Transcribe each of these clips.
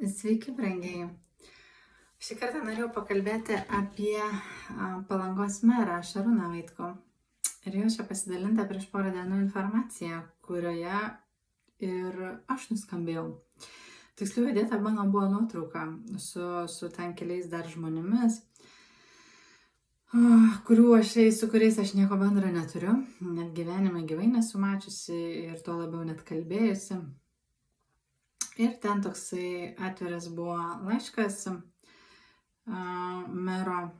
Sveiki, brangieji. Šį kartą norėjau pakalbėti apie Palangos merą Šarūną Vaitkų. Ir jau čia pasidalinta prieš porą dienų informacija, kurioje ir aš nuskambėjau. Tiksliau įdėta mano buvo nuotrauka su ten keliais dar žmonėmis, su kuriais aš nieko bendro neturiu, net gyvenime gyvai nesu mačiusi ir tuo labiau net kalbėjusi. Ir ten toksai atviras buvo laiškas mero,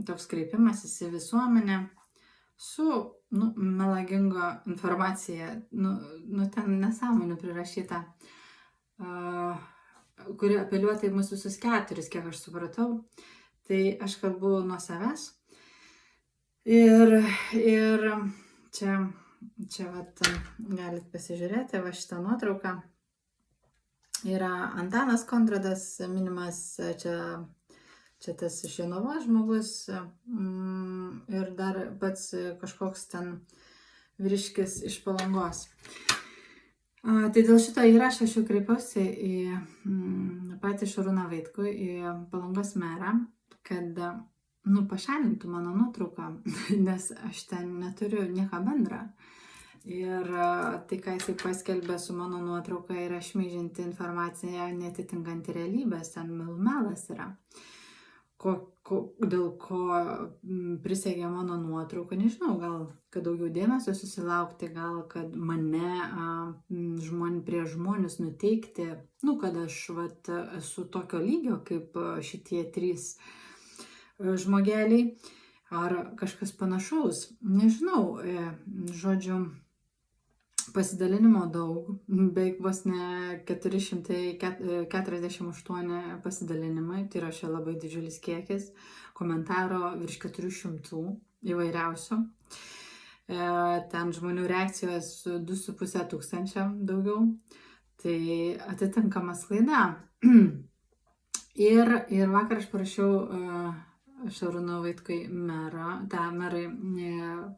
toks kreipimasis į visuomenę su melaginga informacija, ten nesąmonių prirašyta, kuri apeliuota į mūsų visus keturis, kiek aš supratau. Tai aš kalbu nuo savęs. Ir čia vat, galit pasižiūrėti va šitą nuotrauką. Yra Antanas Kondradas minimas, čia tas iš Jonavos žmogus ir dar pats kažkoks ten vyriškis iš Palangos. Tai dėl šito įrašo aš jau kreipiausi į patį Šarūną Vaitkų, į Palangos merą, kad pašalintų mano nuotrauką, nes aš ten neturiu nieko bendra. Ir tai, ką jisai paskelbė su mano nuotrauka, yra šmeižianti informacija netitinkanti realybės, ten melas yra. Dėl ko prisegė mano nuotrauką, nežinau, gal kad daugiau dėmesio susilaukti, gal kad mane prie žmonės nuteikti, kad aš esu tokio lygio kaip šitie 3 žmogeliai, ar kažkas panašaus, nežinau, žodžiu, pasidalinimo daug, beveik vos ne 448 pasidalinimai, tai yra čia labai didžiulis kiekis, komentaro virš 400 įvairiausių, ten žmonių reakcijos 2,5 tūkstančio daugiau, tai atitinkama sklaida. Ir vakar aš parašiau Šarūno Vaitkui merai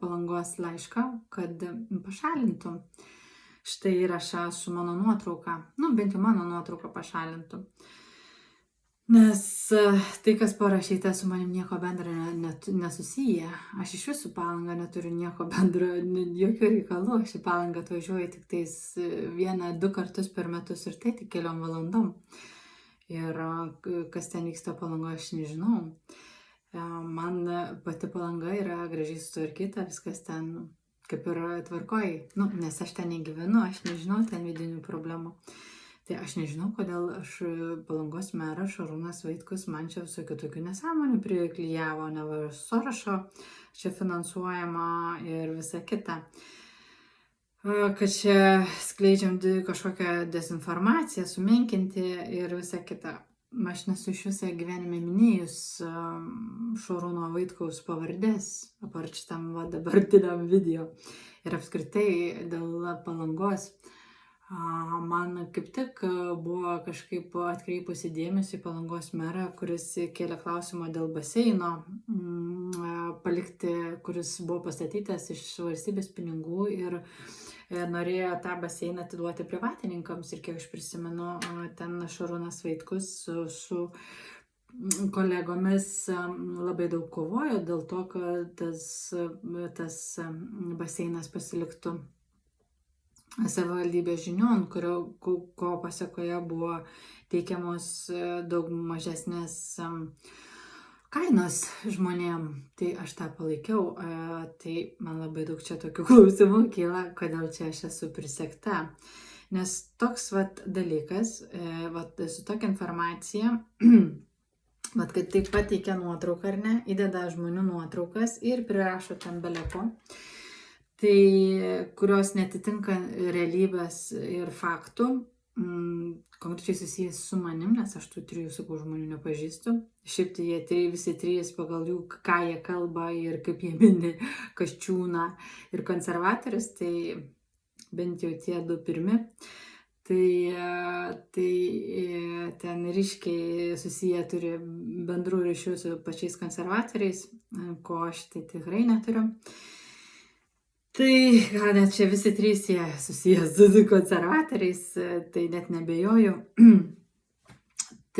Palangos laišką, kad pašalintų štai įrašą su mano nuotrauka, bent jau mano nuotrauką pašalintų. Nes tai, kas parašyta, su manim nieko bendro nesusiję. Aš iš visų Palangą neturiu nieko bendro, jokių reikalų. Aš į Palangą atvažiuoju tik tais 1-2 kartus per metus ir tai tik keliom valandom. Ir kas ten vyksta Palangoje, aš nežinau. Man pati Palanga yra gražiai sutvarkyta, viskas ten kaip ir tvarkoj, nes aš ten negyvenu, aš nežinau ten vidinių problemų. Tai aš nežinau, kodėl Palangos meras Šarūnas Vaitkus man čia visokių tokių nesąmonių priklijavo, neva Sorošo čia finansuojama ir visa kita. Kad čia skleidžiam kažkokią dezinformaciją, sumenkinti ir visa kita. Aš nesu iš viso gyvenime minėjus Šarūno Vaitkaus pavardės, apart šitam dabartiniam video. Ir apskritai dėl Palangos. Man kaip tik buvo kažkaip atkreipusi dėmesį Palangos merą, kuris kėlė klausimą dėl baseino palikti, kuris buvo pastatytas iš valstybės pinigų ir norėjo tą baseiną atiduoti privatininkams. Ir kiek aš prisimenu, ten Šarūnas Vaitkus su kolegomis labai daug kovojo dėl to, kad tas baseinas pasiliktų savivaldybės žinion, ko pasekoje buvo teikiamos daug mažesnės kainos žmonėm. Tai aš tą palaikiau. Tai man labai daug čia tokių klausimų kyla, kodėl čia aš esu prisegta. Nes toks dalykas, su tokia informacija, kad taip pateikia nuotrauką, ar ne, įdeda žmonių nuotraukas ir prirašo ten beleko. Tai kurios netitinka realybės ir faktų, konkrečiai susijęs su manim, nes aš tų 3 žmonių nepažįstu. Šiaip tai jie visi 3 pagal jų, ką jie kalba ir kaip jie mini Kasčiūną ir konservatorius, tai bent jau tie 2 pirmi. Tai ten ryškiai susiję turi bendrų ryšių su pačiais konservatoriais, ko aš tai tikrai neturiu. Tai gal net čia visi 3 jie susijęs su konservatoriais, tai net nebejoju.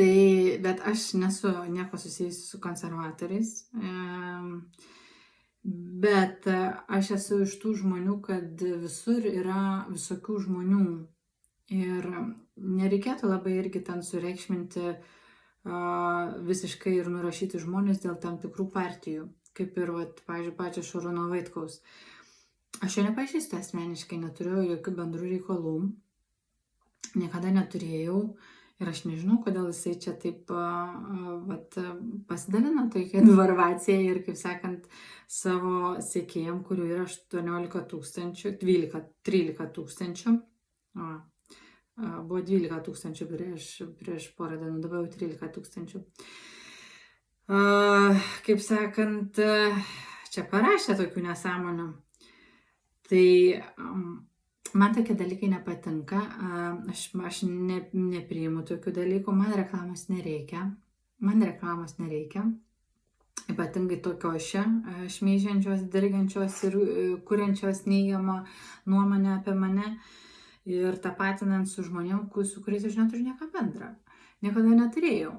Bet aš nesu nieko susijusi su konservatoriais. Bet aš esu iš tų žmonių, kad visur yra visokių žmonių. Ir nereikėtų labai irgi ten sureikšminti visiškai ir nurašyti žmonės dėl tam tikrų partijų. Kaip ir, pavyzdžiui, pačio Šarūno Vaitkaus. Aš jo nepažįstu asmeniškai, neturiu jokių bendrų reikalų. Niekada neturėjau. Ir aš nežinau, kodėl jisai čia taip pasidalino tokia informacija ir, kaip sakant, savo sekėjam, kurių yra 18 tūkstančių, 13 tūkstančių. Buvo 12 tūkstančių prieš porą dienų, dabar jau 13 tūkstančių. Kaip sakant, čia parašė tokių nesąmonių. Tai man tokie dalykai nepatinka, aš nepriimu tokių dalykų, man reklamos nereikia, ypatingai tokios šmeižiančios, dirgiančios ir kuriančios neigiamą nuomonę apie mane ir tapatinant su žmonėm, su kuriais aš neturiu nieko bendra, niekada neturėjau.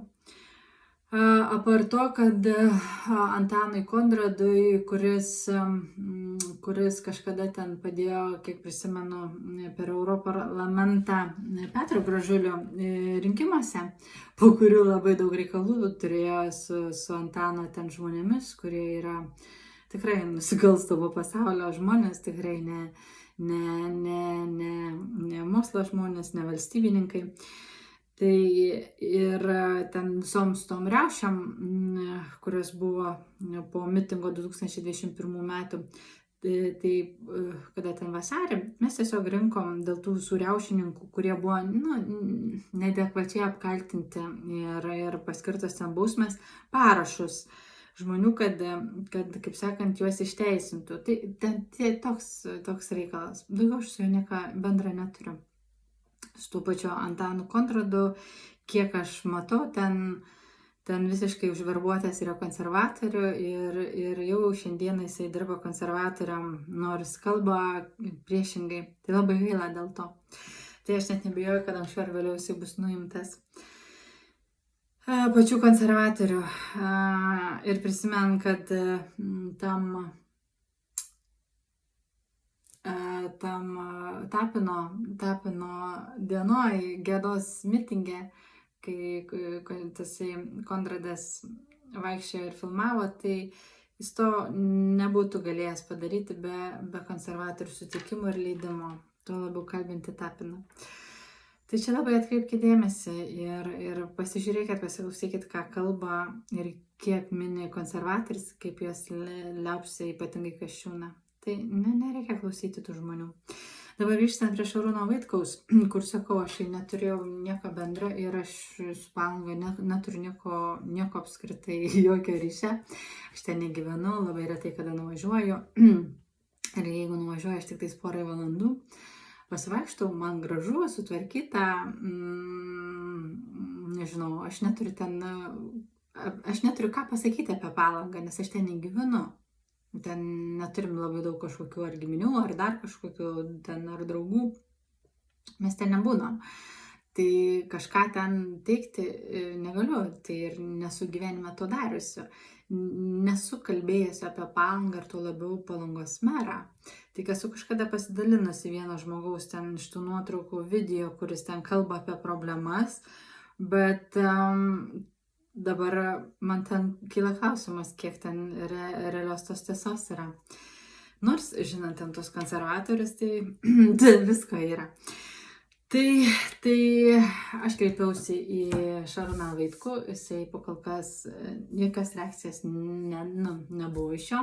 Apart to, kad Antanui Kondradui, kuris kažkada ten padėjo, kiek prisimenu, per Europarlamentą Petro Gražulio rinkimuose, po kurių labai daug reikalų turėjo su Antano ten žmonėmis, kurie yra tikrai nusikalstamo pasaulio žmonės, tikrai ne mokslo žmonės, ne valstybininkai. Tai ir ten visoms tom riaušėm, kurios buvo po mitingo 2021 metų, tai kada ten vasarį, mes tiesiog rinkom dėl tų visų riaušininkų, kurie buvo neadekvačiai apkaltinti ir paskirtos ten bausmės, parašus žmonių, kad, kaip sakant, juos išteisintų. Tai toks reikalas. Daugiau aš su juo nieko bendra neturiu. Su tuo pačiu Antanu Kondradu, kiek aš matau, ten visiškai užverbuotas yra konservatorių ir jau šiandieną jisai dirba konservatoriam, nors kalba priešingai. Tai labai gaila dėl to. Tai aš net nebijoju, kad anksčiau ar vėliau jisai bus nuimtas pačių konservatorių. Ir prisimenu, kad tam Tapino dienoj Gedos mitinge, kai tasai Kondradas vaikščiojo ir filmavo, tai jis to nebūtų galėjęs padaryti be konservatorių sutikimų ir leidimo, tuo labiau kalbinti Tapiną. Tai čia labai atkreipkite dėmesį ir pasižiūrėkit, pasiklausykit, ką kalba ir kiek mini konservatorius, kaip jos liaupsia ypatingai Kasčiūną. Tai nereikia klausyti tų žmonių. Dabar grįžtant prie Šarūno Vaitkaus, kur sakau, aš neturėjau nieko bendra ir aš su Palanga neturiu nieko apskritai, jokio ryšio. Aš ten negyvenu, labai retai kada nuvažiuoju. Ir jeigu nuvažiuoju, aš tik tais porai valandų pasivaikštau, man gražu, sutvarkyta. Nežinau, aš neturiu ką pasakyti apie Palangą, nes aš ten negyvenu. Ten neturim labai daug kažkokių ar giminių, ar dar kažkokių ten ar draugų. Mes ten nebūnam. Tai kažką ten teikti negaliu. Tai ir nesu gyvenime to dariusi. Nesu kalbėjusi apie Palangą ir tuo labiau Palangos merą. Tik esu kažkada pasidalinusi vieno žmogaus ten iš tų nuotraukų video, kuris ten kalba apie problemas. Bet dabar man ten kyla klausimas, kiek ten realios tos tiesos yra. Nors, žinant, ten tos konservatorius, tai visko yra. Tai aš kreipiausi į Šarūną Vaitkų, jisai po kol kas jokios reakcijos nebuvo iš jo.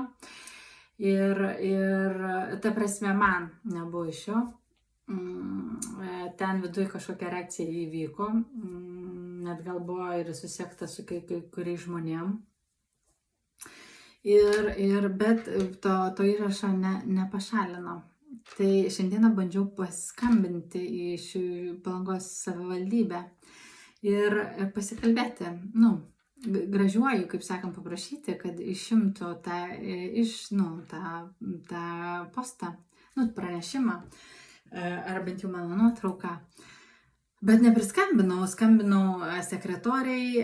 Ir ta prasme man nebuvo iš jo. Ten viduje kažkokia reakcija įvyko, net gal buvo ir susiekta su kai kuriais žmonėm. Bet to įrašo nepašalino. Tai šiandieną bandžiau paskambinti į Palangos savivaldybę ir pasikalbėti, gražiuoju, kaip sakant, paprašyti, kad išimtų tą postą, pranešimą, ar bent jau mano nuotrauką. Bet nepriskambinau, skambinau sekretoriai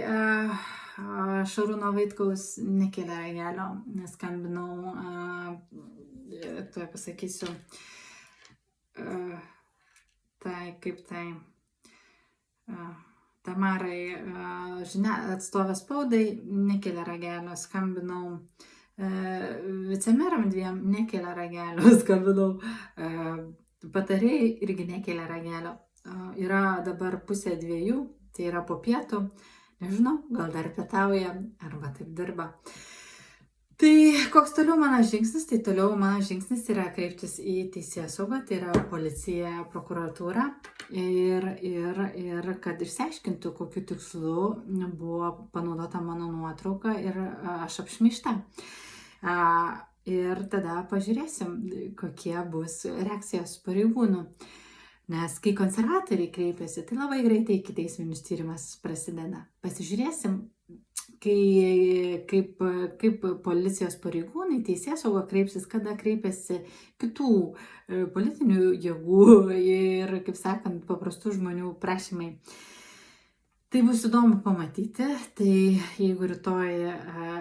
Šarūno Vaitkaus, nekėlė ragelio, skambinau, tuoj pasakysiu, Tamarai atstovės spaudai, nekėlė ragelio, skambinau vicemeram dviem, nekėlė ragelio, skambinau patarėjai, irgi nekėlė ragelio. Yra dabar 1:30, tai yra po pietų, nežinau, gal dar pietauja, arba taip dirba. Tai koks toliau mano žingsnis? Tai toliau mano žingsnis yra kreiptis į teisėsaugą, tai yra policiją, prokuratūrą ir kad išsiaiškintų, kokiu tikslu buvo panaudota mano nuotrauka ir aš apšmeižta. Ir tada pažiūrėsim, kokie bus reakcijos pareigūnų. Nes kai konservatoriai kreipiasi, tai labai greitai ikiteisminis tyrimas prasideda. Pasižiūrėsim, kaip policijos pareigūnai, teisėsauga kreipsis, kada kreipiasi kitų politinių jėgų ir, kaip sakant, paprastų žmonių prašymai. Tai bus įdomu pamatyti, tai jeigu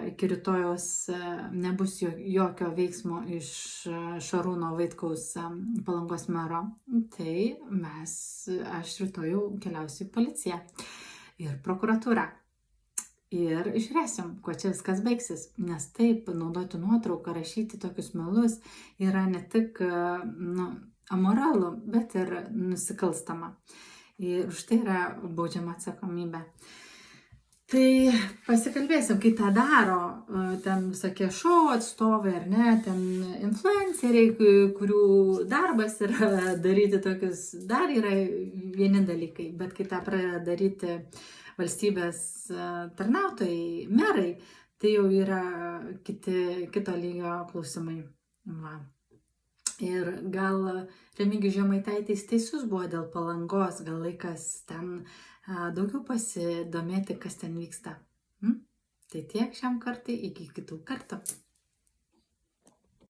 iki rytojaus nebus jokio veiksmo iš Šarūno Vaitkaus Palangos mero, tai aš rytojau keliausiu į policiją ir prokuratūrą. Ir žiūrėsim, kuo čia viskas baigsis, nes taip, naudoti nuotrauką, rašyti tokius melus yra ne tik amoralu, bet ir nusikalstama. Ir už tai yra baudžiama atsakomybė. Tai pasikalbėsim, kai tą daro ten visokie šou atstovai, ar ne, ten influenceriai, kurių darbas yra daryti tokius, dar yra vieni dalykai, bet kai tą pradeda daryti valstybės tarnautojai, merai, tai jau yra kito lygio klausimai. Va. Ir gal Remigijus Žemaitaitis teisus buvo dėl Palangos, gal laikas ten daugiau pasidomėti, kas ten vyksta. Tai tiek šiam kartui, iki kitų kartų.